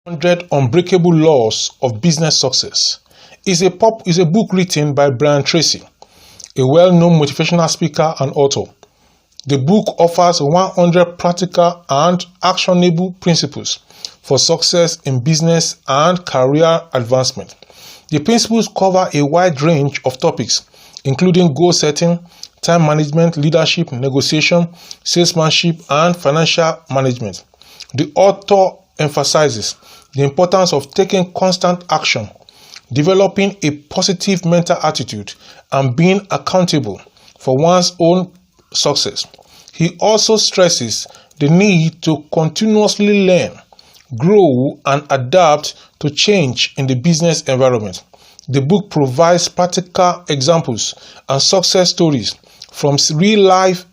100 Unbreakable Laws of Business Success is a book written by Brian Tracy, a well-known motivational speaker and author. The book offers 100 practical and actionable principles for success in business and career advancement. The principles cover a wide range of topics, including goal setting, time management, leadership, negotiation, salesmanship, and financial management. The author emphasizes the importance of taking constant action, developing a positive mental attitude, and being accountable for one's own success. He also stresses the need to continuously learn, grow, and adapt to change in the business environment. The book provides practical examples and success stories from real-life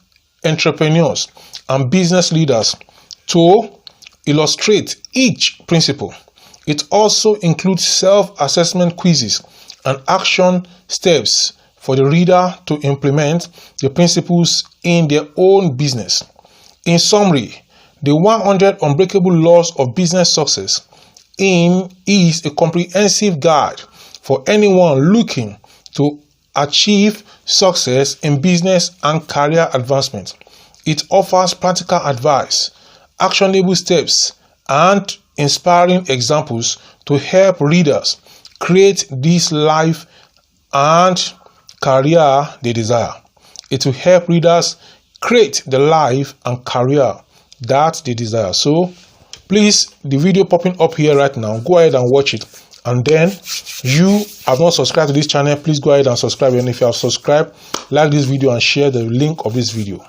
entrepreneurs and business leaders to illustrate each principle. It also includes self-assessment quizzes and action steps for the reader to implement the principles in their own business. In summary, the 100 Unbreakable Laws of Business Success is a comprehensive guide for anyone looking to achieve success in business and career advancement. It offers practical advice, actionable steps, and inspiring examples to help readers create this life and career they desire. It will help readers create the life and career that they desire. So please, the video popping up here right now, go ahead and watch it. And then, you have not subscribed to this channel, please go ahead and subscribe. And if you have subscribed, like this video and share the link of this video.